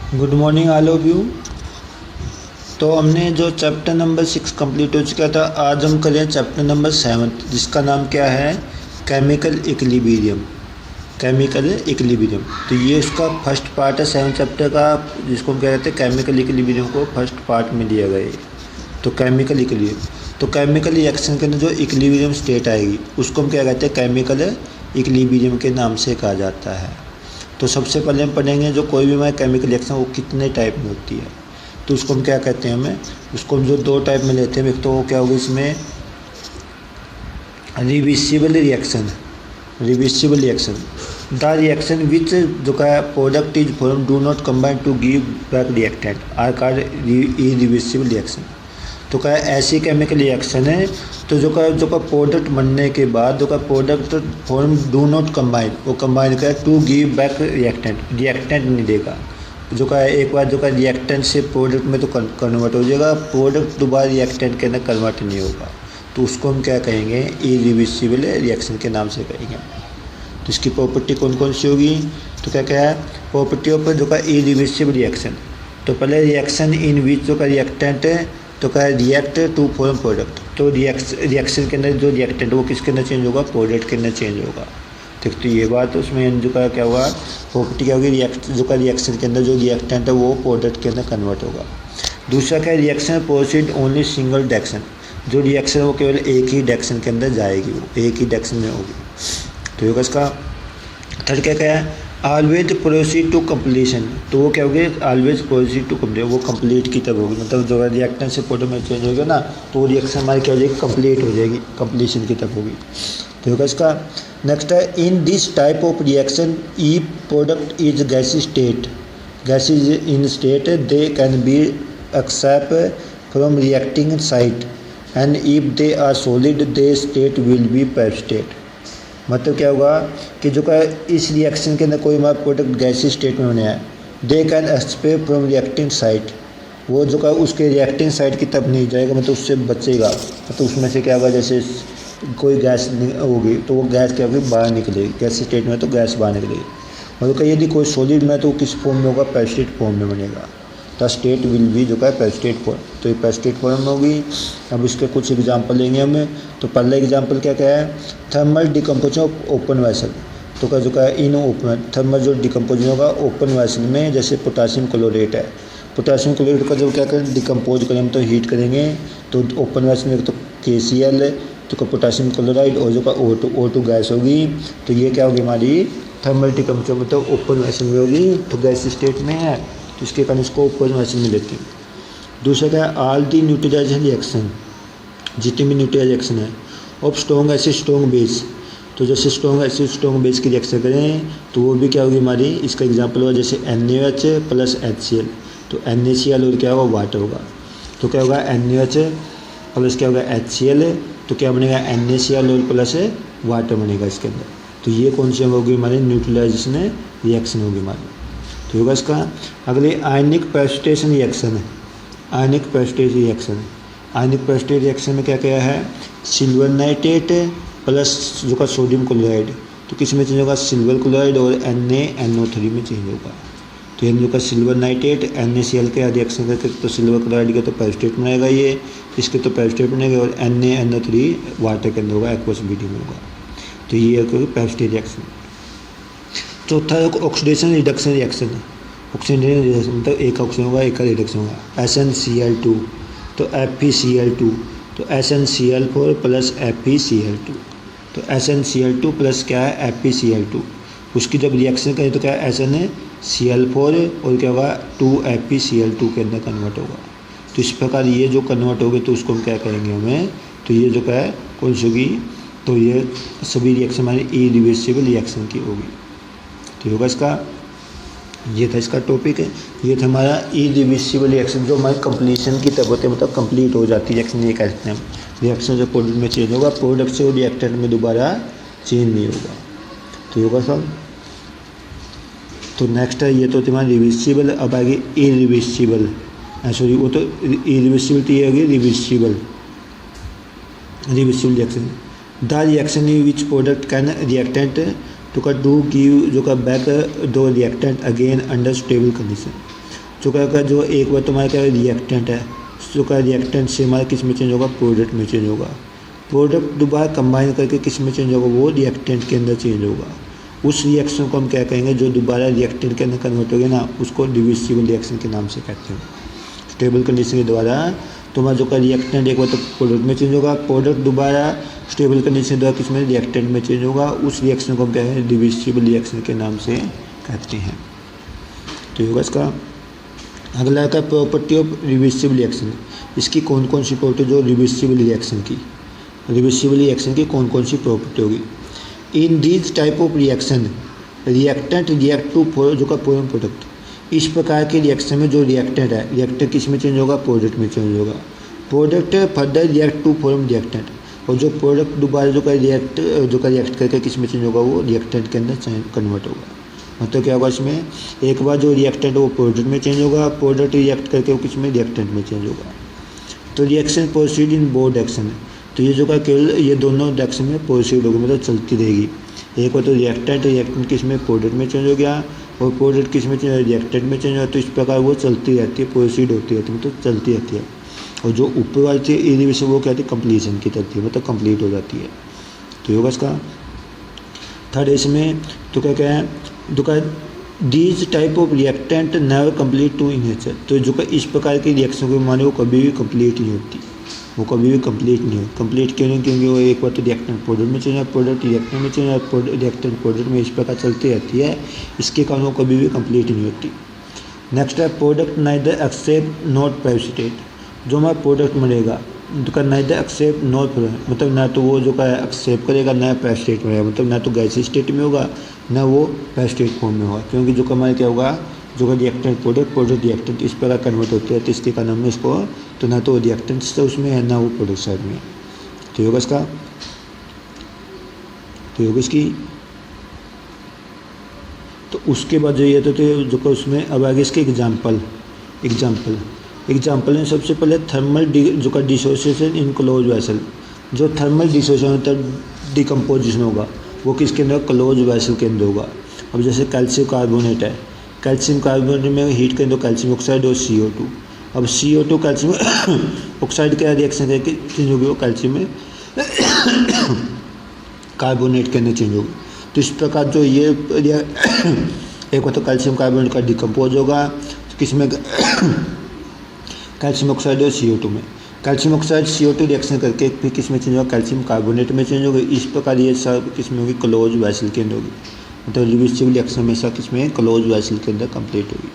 Good morning all of you. तो हमने जो चैप्टर नंबर 6 कंप्लीट हो चुका था, आज हम करें चैप्टर नंबर 7 जिसका नाम क्या है, केमिकल इक्विलिब्रियम। केमिकल इक्विलिब्रियम, तो ये उसका फर्स्ट पार्ट है 7 चैप्टर का, जिसको हम क्या कहते हैं केमिकल इक्विलिब्रियम को फर्स्ट पार्ट में दिया गया है। तो केमिकल इक्विलिब्रियम, तो केमिकल रिएक्शन के अंदर जो इक्विलिब्रियम स्टेट आएगी उसको हम क्या कहते हैं, केमिकल इक्विलिब्रियम के नाम से कहा जाता है। तो सबसे पहले हम पढ़ेंगे जो कोई भी हमारे केमिकल रिएक्शन वो कितने टाइप में होती है, तो उसको हम क्या कहते हैं, हमें उसको हम जो दो टाइप में लेते हैं। एक तो वो क्या होगा इसमें reversible reaction. Reversible reaction the reaction which जो का product is form do not combine to give back reactant are called irreversible reaction. तो क्या ऐसी केमिकल रिएक्शन है तो जो का प्रोडक्ट बनने के बाद जो का product form do not combine, वो कंबाइन करे टू गिव बैक रिएक्टेंट नहीं देगा। जो का एक बार जो का रिएक्टेंट से प्रोडक्ट में तो कन्वर्ट हो जाएगा, प्रोडक्ट दोबारा रिएक्टेंट के अंदर कन्वर्ट नहीं होगा, तो उसको हम क्या कहेंगे, इरिवर्सिबल रिएक्शन के नाम से कहेंगे। तो इसकी प्रॉपर्टी कौन कौन सी होगी, तो क्या क्या है प्रॉपर्टी ऑफ जो का इरिवर्सिबल रिएक्शन। तो पहले रिएक्शन इन विच जो का रिएक्टेंट है तो क्या रिएक्ट टू फॉर्म प्रोडक्ट। तो रिएक्शन के अंदर जो रिएक्टेंट वो किसके अंदर चेंज होगा, प्रोडक्ट के अंदर चेंज होगा। ठीक, तो ये बात उसमें जो का क्या होगा, प्रॉपर्टी क्या होगी, जो का रिएक्शन के अंदर जो रिएक्टेंट है वो प्रोडक्ट के अंदर कन्वर्ट होगा। दूसरा क्या है, reaction proceed only single direction. जो रिएक्शन वो केवल एक ही डायरेक्शन के अंदर जाएगी, वो एक ही डायरेक्शन में होगी। तो ये इसका थर्ड क्या है, ऑलवेज प्रोसीड टू कंप्लीशन। तो वो क्या होगी, ऑलवेज प्रोसीड टू कंप्लीट, वो कंप्लीट की तरफ होगी। मतलब जो रिएक्टेंट से प्रोडक्ट में चेंज होगा ना, तो रिएक्शन हमारी क्या हो जाएगी, कंप्लीट हो जाएगी, कंप्लीशन की तरफ होगी। तो होगा इसका नेक्स्ट है, in this type of reaction ई product is gas state. Gas is in state they can be accept from reacting site and if they are solid they state will be पैप state. मतलब क्या होगा कि जो का इस रिएक्शन के अंदर कोई हमारा प्रोडक्ट गैसी स्टेट में होने आए, they can expect from reacting site, वो जो का उसके रिएक्टिंग साइड की तरफ नहीं जाएगा, मतलब उससे बचेगा। मतलब उसमें से क्या होगा, जैसे कोई गैस होगी तो वो गैस क्या होगी, बाहर निकलेगी। गैस स्टेट में तो गैस बाहर निकलेगी। मतलब कि यदि कोई सॉलिड में तो किस फॉर्म में होगा, पैप स्टेट फॉर्म में बनेगा। द स्टेट विल बी जो का पैप स्टेट फॉर्म, तो ये पैप स्टेट फॉर्म में होगी। अब इसके कुछ एग्जांपल लेंगे हमें। तो पहला एग्जांपल क्या क्या है, thermal decomposition of open vessel. तो क्या जो का इन ओपन थर्मल जो डिकम्पोजिशन होगा ओपन वेसल में, जैसे पोटासियम क्लोरेट है। पोटासियम क्लोरेट का जब क्या करें, डिकम्पोज करें हम तो हीट करेंगे, तो ओपन वेसल में तो KCl तो का पोटासियम क्लोराइड और जो का O2 गैस होगी। तो ये क्या होगी हमारी थर्मल डिकम्पोजिशन, मतलब ओपन वेसल में होगी, तो गैस स्टेट में है, तो इसके कारण इसको ओपन वेसल में लेते हैं। दूसरा क्या है, ऑल दी न्यूट्रलाइजेशन रिएक्शन, जितनी भी न्यूट्रलाइज रिएक्शन है of strong acid strong base. तो जैसे स्ट्रॉन्ग एसिड स्ट्रॉन्ग बेस की रिएक्शन करें तो वो भी क्या होगी हमारी, इसका एग्जांपल होगा जैसे NaOH प्लस HCl। तो NaCl और क्या होगा, वाटर होगा। तो क्या होगा, NaOH प्लस क्या होगा HCl, तो क्या बनेगा NaCl और प्लस वाटर बनेगा इसके अंदर। तो ये कौन सी होगी हमारी न्यूट्रलाइजेशन रिएक्शन होगी हमारी। तो होगा इसका अगले आयनिक प्रेसिपिटेशन रिएक्शन है। आयनिक प्रेसिपिटेशन रिएक्शन, आयनिक प्रेसिपिटेशन रिएक्शन में क्या क्या है, सिल्वर नाइट्रेट प्लस जो का सोडियम क्लोराइड। तो किस में चेंज होगा, सिल्वर क्लोराइड और NaNO3 में चेंज होगा। तो ये जो का सिल्वर नाइट्रेट NaCl के रिएक्शन करके तो सिल्वर क्लोराइड का तो प्रेसिपिटेट बनेगा, ये इसके तो प्रेसिपिटेट बनेगा, और NaNO3 वाटर के अंदर होगा, एक्वस मीडियम में होगा। तो ये प्रेसिपिटेट रिएक्शन। चौथा oxidation reduction reaction. Oxidation reduction मतलब एक ऑक्सीजन होगा, एक का रिडक्शन होगा। SnCl2 तो FeCl2, तो SnCl4 प्लस FeCl2। तो SnCl2 प्लस क्या है FeCl2, उसकी जब रिएक्शन करें तो क्या है SnCl4 और क्या होगा 2FeCl2 के अंदर कन्वर्ट होगा। तो इस प्रकार ये जो कन्वर्ट होगी तो उसको हम क्या कहेंगे हमें, तो ये जो क्या है कौन सी होगी, तो ये सभी रिएक्शन हमारी इरिवर्सिबल रिएक्शन की होगी। तो होगा इसका, ये था इसका टॉपिक है, ये था हमारा इरिवर्सिबल रिएक्शन जो हमारी कंप्लीशन की तरफ होते हैं, मतलब कंप्लीट हो जाती है रिएक्शन। ये कहते हैं रिएक्शन जो प्रोडक्ट में चेंज होगा, प्रोडक्ट से रिएक्टेंट में दोबारा चेंज नहीं होगा। तो होगा सब। तो नेक्स्ट है, ये तो तुम्हारा रिवर्सिबल। अब आगे इरिवर्सिबल, सॉरी वो तो इरिवर्सिबल तो ये होगी reversible reaction. The reaction in which product can reactant to do give जो का बैक दो reactant again under stable condition. जो क्या जो एक बार तुम्हारा क्या रिएक्टेंट है, जो क्या रिएक्टेंट से हमारा किस में चेंज होगा, प्रोडक्ट में चेंज होगा। प्रोडक्ट दोबारा कंबाइन करके किस में चेंज होगा, वो रिएक्टेंट के अंदर चेंज होगा। उस रिएक्शन को हम क्या कहेंगे, जो दोबारा रिएक्टेंट के अंदर कन्वर्ट हो गया ना, उसको रिवर्सिबल रिएक्शन के नाम से कहते हैं। स्टेबल कंडीशन के द्वारा तुम्हारा जो का रिएक्टेंट एक बार तो प्रोडक्ट में चेंज होगा, प्रोडक्ट दोबारा स्टेबल कंडीशन के द्वारा किस में, रिएक्टेंट में चेंज होगा। उस रिएक्शन को हम क्या है, रिवर्सिबल रिएक्शन के नाम से कहते हैं। तो ये होगा इसका। अगला का प्रॉपर्टी ऑफ रिवर्सिबल रिएक्शन। इसकी कौन कौन सी प्रॉपर्टी जो रिवर्सिबल रिएक्शन की कौन कौन सी प्रॉपर्टी होगी। In this type of reaction reactant react to जो का फॉर्म प्रोडक्ट। इस प्रकार के रिएक्शन में जो रिएक्टेंट है, रिएक्टेंट किस में चेंज होगा, प्रोडक्ट में चेंज होगा। Product further react to form reactant, और जो प्रोडक्ट दोबारा जो का रिएक्ट करके किस में चेंज होगा, वो रिएक्टेंट के अंदर कन्वर्ट होगा। मतलब क्या होगा, इसमें एक बार जो रिएक्टेंट है वो प्रोडक्ट में चेंज होगा, प्रोडक्ट रिएक्ट करके वो किस में, रिएक्टेंट में चेंज होगा। तो reaction proceed in both direction, तो ये जो का केवल ये दोनों डायरेक्शन में प्रोसीड होगी, मतलब चलती रहेगी। एक बार तो रिएक्टेंट किस में, प्रोडक्ट में चेंज हो गया, और प्रोडक्ट किस में चेंज, रिएक्टेंट में चेंज हो, तो इस प्रकार वो चलती रहती है, प्रोसीड होती रहती है, मतलब चलती रहती है। और जो ऊपर वाली थी इरिवर्सिबल वो क्या थी, कंप्लीशन की तरफ थी, मतलब कंप्लीट हो जाती है। तो होगा इसका। थर्ड इसमें तो क्या है, जो का these type of reactant never complete to in nature, तो जो का इस प्रकार की रिएक्शन को माने वो कभी भी कंप्लीट नहीं होती, वो कभी भी कंप्लीट नहीं होती। कंप्लीट क्यों नहीं, क्योंकि वो एक बार तो रिएक्टेंट प्रोडक्ट में चेंज, प्रोडक्ट रिएक्टेंट में चेंज, रिएक्टेंट प्रोडक्ट में इस प्रकार चलती रहती है, इसके कारण वो कभी भी कंप्लीट नहीं होती। नेक्स्ट है प्रोडक्ट नाइदर एक्सेप्ट नॉट पैरासिटेट, जो हमारा प्रोडक्ट मिलेगा तो का नाइदर एक्सेप्ट नॉट, मतलब ना तो वो जो का एक्सेप्ट करेगा, ना पैरासिटेट में रहेगा, मतलब ना तो गैसीय स्टेट में होगा, ना वो पैरासिटेट फॉर्म में होगा। क्योंकि जो हमारा क्या होगा, जो का रिएक्टेंट प्रोडक्ट रिएक्टेंट इस प्रकार कन्वर्ट होते हैं, तो इसके कारण हमने इसको तो ना तो रिएक्टेंट से उसमें है, ना वो प्रोडक्ट साइड में। तो होगा इसका, तो होगा इसकी। तो उसके बाद जो ये तो जो का उसमें अब आगे इसके एग्जाम्पल में सबसे पहले थर्मल जो का डिसोसिएशन इन क्लोज वेसल, जो थर्मल डिसोसिएशन होता है, डिकम्पोजिशन होगा, वो किसके अंदर, क्लोज वेसल के अंदर होगा। अब जैसे कैल्शियम कार्बोनेट है, कैल्शियम कार्बोनेट में हीट करें तो कैल्शियम ऑक्साइड और CO2। अब CO2 कैल्शियम ऑक्साइड का रिएक्शन करके चेंज होगी, वो कैल्शियम में कार्बोनेट के अंदर चेंज होगी। तो इस प्रकार जो ये एक बार तो कैल्शियम कार्बोनेट का डिकम्पोज होगा किसमें, कैल्शियम ऑक्साइड और CO2 में। कैल्शियम ऑक्साइड CO2 रिएक्शन करके फिर किस में चेंज होगा, कैल्शियम कार्बोनेट में चेंज होगी। इस प्रकार ये सब किस में होगी, क्लोज वेसल के अंदर होगी, मतलब रिवर्सिबल रिएक्शन हमेशा किस में, क्लोज वेसल के अंदर कंप्लीट होगी।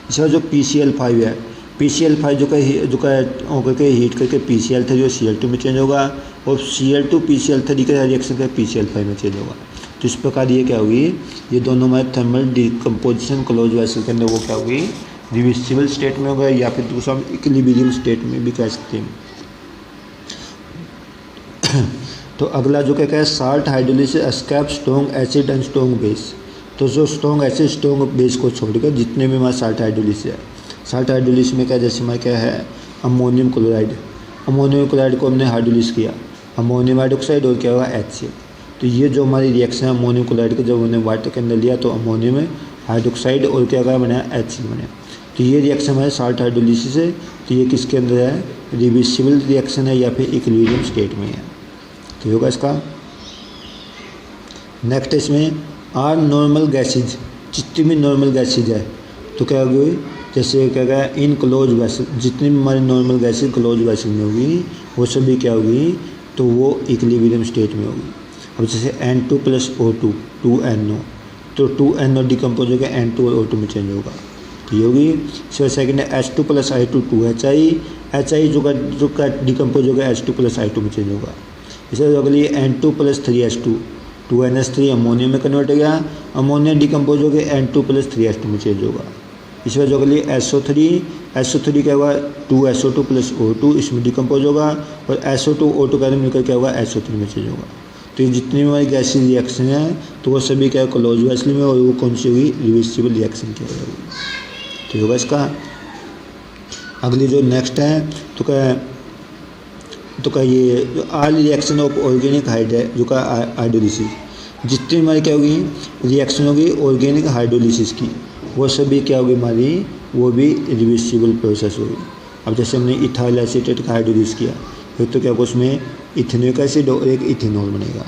इसका जो PCl5 है, PCl5 जो का होकर के हीट करके PCl3 जो Cl2 में चेंज होगा, और Cl2 PCl3 का रिएक्शन करके PCl5 में चेंज होगा। तो इस प्रकार ये क्या होगी, ये दोनों में थर्मल डिकम्पोजिशन क्लोज वेसल के अंदर वो क्या होगी, रिवर्सिबल स्टेट में होगा, या फिर दूसरा इक्विलिब्रियम स्टेट में भी कह सकते हैं। तो अगला जो क्या है, salt hydrolysis escape strong acid and strong base. तो जो स्ट्रॉन्ग एसिड स्ट्रॉन्ग बेस को छोड़कर जितने भी हमारा साल्ट हाइड्रोलिसिस है, साल्ट हाइड्रोलिसिस में क्या, जैसे हमारा क्या है, अमोनियम क्लोराइड को हमने हाइड्रोलिसिस किया, अमोनियम हाइड्रोक्साइड और क्या होगा, HCl। तो ये जो हमारी रिएक्शन है अमोनियम क्लोराइड को जब हमने वाटर के अंदर लिया तो अमोनियम हाइड्रोक्साइड और क्या बना, HCl बना। तो ये रिएक्शन हमारे साल्ट हाइड्रोलिसिस है। तो ये किसके अंदर है, रिवर्सिबल रिएक्शन है या फिर इक्विलिब्रियम स्टेट में है। तो होगा इसका। नेक्स्ट इसमें आर नॉर्मल गैसेज, जितनी भी नॉर्मल गैसेज है तो क्या होगी, जैसे क्या गया इन क्लोज वैसल, जितनी भी हमारी नॉर्मल गैसेज क्लोज वैसल में होगी वो सभी क्या होगी, तो वो इक्विलिब्रियम स्टेट में होगी। अब जैसे N2 + O2 2NO, तो 2NO डिकम्पोज होगा N2 और O2 में चेंज होगा, तो ये होगी। इसके सेकेंड है H2 + I2 2HI जो का डिकम्पोज होगा H2 + I2 में चेंज होगा। इसके अगली N2 + 3H2 2NH3 अमोनियम में कन्वर्ट हो गया, अमोनिया डिकम्पोज हो गया N2 + 3H2 में चेंज होगा। इसके जो अगली SO3 क्या होगा 2SO2 + O2 इसमें डिकम्पोज होगा, और SO2 O2 का मिलकर क्या होगा SO3 में चेंज होगा। तो ये जितनी भी हमारी गैसीय रिएक्शन है तो वो सभी क्या क्लोज वेसल में, और वो कौन सी होगी, रिवर्सिबल रिएक्शन की होगी। तो होगा इसका। अगली जो नेक्स्ट है तो क्या ये आल रिएक्शन ऑफ ऑर्गेनिक जो का हाइड्रोलिसिस, जितनी हमारी क्या होगी रिएक्शन होगी ऑर्गेनिक हाइड्रोलिसिस की, वो सभी क्या होगी हमारी, वो भी रिवर्सिबल प्रोसेस होगी। अब जैसे हमने इथाइल एसीटेट का हाइड्रोलिस किया, एक तो क्या होगा उसमें इथेनोइक एसिड और एक इथेनॉल बनेगा।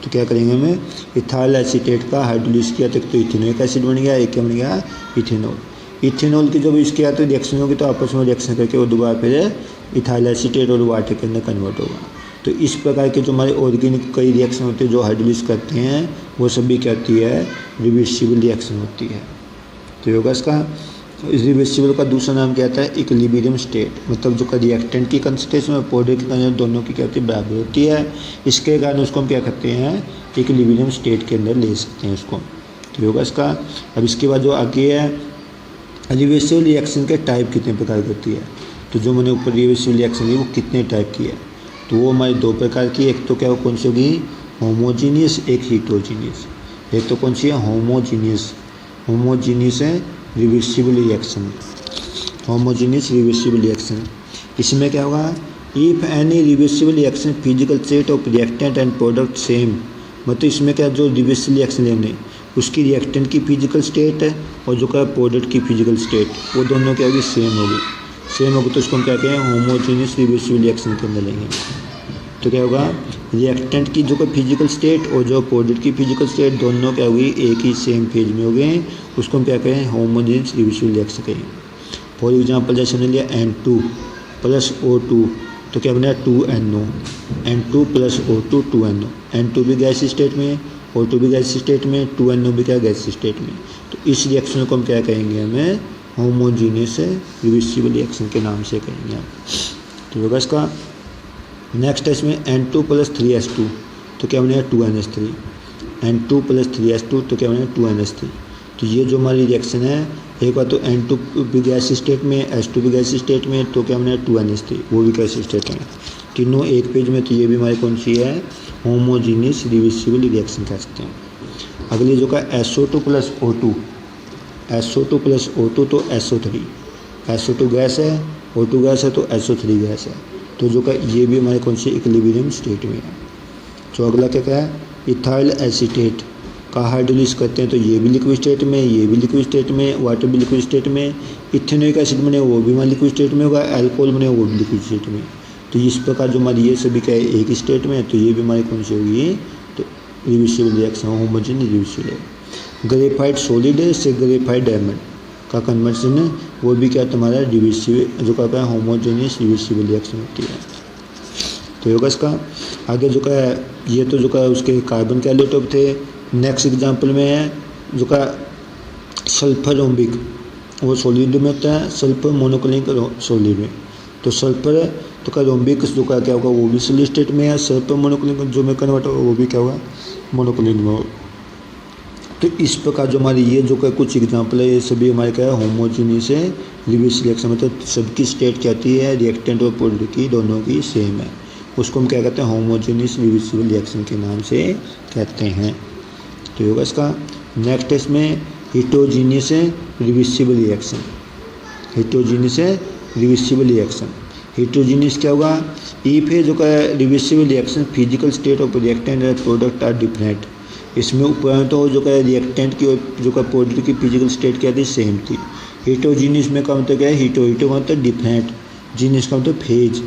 तो क्या करेंगे हमें, इथाइल एसीटेट का हाइड्रोलिस किया तो एक तो इथेनोइक एसिड बन गया, एक क्या बन गया, इथेनॉल। इथेनॉल की जब इसके या तो रिएक्शन होगी तो आपस में रिएक्शन करके वो दोबारा फिर इथाइल एसीटेट और वाटर के अंदर कन्वर्ट होगा। तो इस प्रकार के जो हमारे ऑर्गेनिक कई रिएक्शन होते हैं जो हाइड्रोलिस करते हैं, वो सभी क्या होती है, रिवर्सिबल रिएक्शन होती है। तो होगा इसका रिवर्सिबल का दूसरा नाम क्या आता है, इक्विलिब्रियम स्टेट। मतलब जो रिएक्टेंट की कंसंट्रेशन और प्रोडक्ट की कंसंट्रेशन दोनों की क्या होती है, बराबर होती है। इसके कारण उसको हम क्या करते हैं, इक्विलिब्रियम स्टेट के अंदर ले सकते हैं उसको। तो होगा इसका। अब इसके बाद जो आगे है, रिवर्सिबल रिएक्शन के टाइप कितने प्रकार की होती है। तो जो मैंने ऊपर रिवर्सिबल रिएक्शन दी वो कितने टाइप की है, तो वो हमारे दो प्रकार की। एक तो क्या हो, कौन सी होगी, होमोजीनियस, एक हीटेरोजीनियस। एक तो कौन सी है, होमोजीनियस। होमोजीनियस है reversible reaction, homogeneous reversible reaction. इसमें क्या होगा, if any reversible reaction physical state of reactant and product same. मतलब इसमें क्या, जो रिवर्सिबल रिएक्शन लेंगे उसकी रिएक्टेंट की फिजिकल स्टेट है और जो क्या प्रोडक्ट की फिजिकल स्टेट, वो दोनों क्या होगी, सेम होगी। सेम होगी तो उसको हम क्या कहें, होमोजीनियस रिवर्सिबल रिएक्शन के अंदर लेंगे। तो क्या होगा, रिएक्टेंट की जो कोई फिजिकल स्टेट और जो प्रोडक्ट की फिजिकल स्टेट दोनों क्या होगी, एक ही सेम फेज में हो गए, उसको हम क्या कहें, होमोजीनियस रिवर्सिबल रिएक्शन कहें। फॉर एग्जांपल जैसे हमने लिया N2 प्लस O2, तो क्या बना 2NO, N2 plus O2 2NO। N2 भी गैस स्टेट में, O2 भी गैस स्टेट में, 2NO भी क्या गैस स्टेट में। तो इस रिएक्शन को हम क्या कहेंगे, हमें होमोजीनियस रिवर्सिबल रिएक्शन के नाम से कहेंगे हम। तो होगा इसका। नेक्स्ट है इसमें N2 प्लस 3H2, तो क्या बनेगा 2NH3। N2 प्लस 3H2 तो क्या बनेगा 2NH3। तो ये जो हमारी रिएक्शन है, एक बार तो N2 भी गैस स्टेट में, H2 भी गैस स्टेट में, तो क्या बनेगा 2NH3, वो भी गैस स्टेट में, तीनों एक पेज में। तो ये भी हमारी कौन सी है, होमोजीनियस रिवर्सिबल रिएक्शन कह सकते हैं। अगली जो का SO2 plus O2, SO2 plus O2 तो SO3, SO2 गैस है, O2 गैस है तो SO3 गैस है। तो जो का ये भी हमारे कौन से इक्विलिब्रियम स्टेट में है। तो अगला क्या है, इथाइल एसीटेट का हाइड्रोलिस करते हैं तो ये भी लिक्विड स्टेट में, ये भी लिक्विड स्टेट में, वाटर भी लिक्विड स्टेट में, इथेनोइक एसिड बने वो भी हमारे लिक्विड स्टेट में होगा, अल्कोहल बने वो भी लिक्विड स्टेट में। तो इस प्रकार जो हमारी ये सभी क्या है, एक ही स्टेट में, तो ये भी हमारी कौन सी होगी, तो reversible reaction, homogeneous reversible. Graphite solid से ग्रेफाइट डायमंड का कन्वर्जन है, वो भी क्या तुम्हारा रिवर्सिबल, जो क्या है, होमोजेनियस रिवर्सिबल रिएक्शन होती है। तो होगा इसका। आगे जो का है, ये तो जो का उसके कार्बन के एलिटोप थे। नेक्स्ट एग्जांपल में है जो का सल्फर रोम्बिक, वो सॉलिड में होता है, सल्फर मोनोक्लिनिक सॉलिड में। तो सल्फर तो का रोम्बिक जो का क्या होगा, वो भी सॉलिड स्टेट में है, सल्फर मोनोक्लिनिक जो में कन्वर्ट होगा वो भी क्या होगा, मोनोक्लिनिक में होगा। तो इस प्रकार जो हमारी ये जो का कुछ एग्जांपल है, ये सभी हमारे क्या है, होमोजीनियस है रिवर्सिबल रिएक्शन। मतलब सबकी स्टेट क्या होती है, रिएक्टेंट और प्रोडक्ट की दोनों की सेम है, उसको हम क्या कहते हैं, होमोजीनियस रिवर्सिबल रिएक्शन के नाम से कहते हैं। तो होगा इसका। नेक्स्ट इसमें heterogeneous reversible reaction, heterogeneous reversible reaction. Heterogeneous क्या होगा, इफ है जो का reversible reaction physical state of reactant and product are different. इसमें ऊपर तो जो का रिएक्टेंट की और जो का प्रोडक्ट की फिजिकल स्टेट क्या थी, सेम थी। हेटेरोजीनियस में का मतलब क्या है, हीटो मतलब डिफरेंट, जीनियस का मतलब फेज।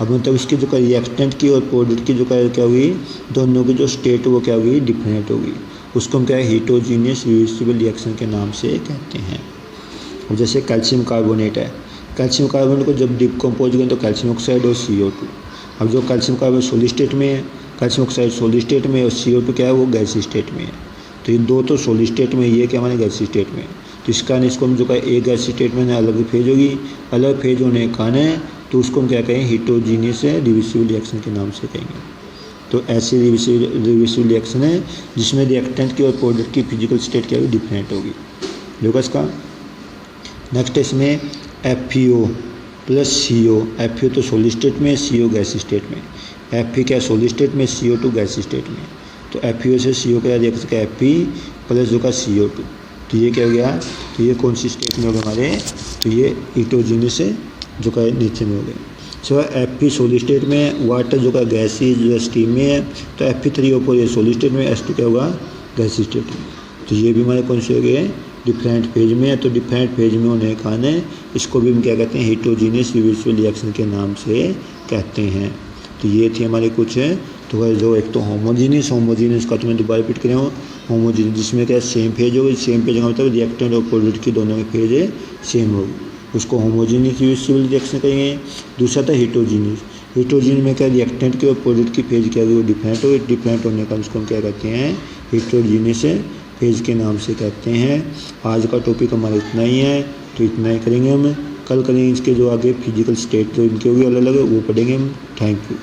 अब मतलब इसकी जो का रिएक्टेंट की और प्रोडक्ट की जो का क्या हुई, दोनों की जो स्टेट वो क्या हुई, डिफरेंट होगी, उसको हम क्या है, हेटेरोजीनियस रिवर्सिबल रिएक्शन के नाम से कहते हैं। अब जैसे कैल्शियम कार्बोनेट है, कैल्शियम कार्बोनेट को जब डिकम्पोज करें तो कैल्शियम ऑक्साइड और CO2। अब जो कैल्शियम कार्बोनेट सॉलिड स्टेट में है, कैल्शियम ऑक्साइड सॉलिड स्टेट में, और CO2 क्या है, वो गैस स्टेट में है। तो ये दो तो सॉलिड स्टेट में, ये क्या हमारे गैस स्टेट में। तो इस कारण इसको हम जो का एक गैस स्टेट में अलग फेज होगी, अलग फेज होने के कारण है, तो उसको हम क्या कहें, हेटेरोजीनियस रिवर्सिबल रिएक्शन के नाम से कहेंगे। तो ऐसी रिवर्सिबल रिएक्शन है जिसमें रिएक्टेंट की और प्रोडक्ट की फिजिकल स्टेट क्या होगी, डिफरेंट होगी। देखो इसका। नेक्स्ट इसमें FeO प्लस CO, FeO तो सॉलिड स्टेट में, CO गैस स्टेट में। Fe क्या सॉलिड स्टेट में, CO2 गैस स्टेट में। तो FeO से CO का रिएक्शन क्या, Fe प्लस जो का CO2। तो ये क्या हो गया, तो ये कौन सी स्टेट में हो गया हमारे, तो ये हेटेरोजीनियस जो का नीचे में हो गया। सो Fe सॉलिड स्टेट में, वाटर जो का गैसीज जो स्टीम में है, तो Fe3O4 ये सॉलिड स्टेट में, H2 क्या होगा, गैस स्टेट में। तो ये भी हमारे कौन से हो गए, डिफरेंट फेज में है, तो डिफरेंट फेज में होने के कारण इसको भी हम क्या कहते हैं, हेटेरोजीनियस रिवर्सिबल रिएक्शन के नाम से कहते हैं। तो ये थे हमारे कुछ तो जो एक तो होमोजीनियस का तो मैं दोबारा रिपीट कर रहा हूँ, होमोजीनियस जिसमें क्या सेम फेज होगा, सेम फेज का मतलब रिएक्टेंट और प्रोडक्ट की दोनों के फेज सेम होगी, उसको होमोजीनियस रिवर्सिबल रिएक्शन कहेंगे। दूसरा था हेटेरोजीनियस में क्या रिएक्टेंट के और प्रोडक्ट की फेज क्या होगी, वो डिफरेंट होगी, डिफरेंट होने का उसको हम क्या कहते हैं, हेटेरोजीनियस फेज के नाम से कहते हैं। आज का टॉपिक हमारा इतना ही है, तो इतना ही करेंगे हम। कल करेंगे इसके जो आगे फिजिकल स्टेट जो इनके होगी अलग अलग, वो पढ़ेंगे हम। Thank you.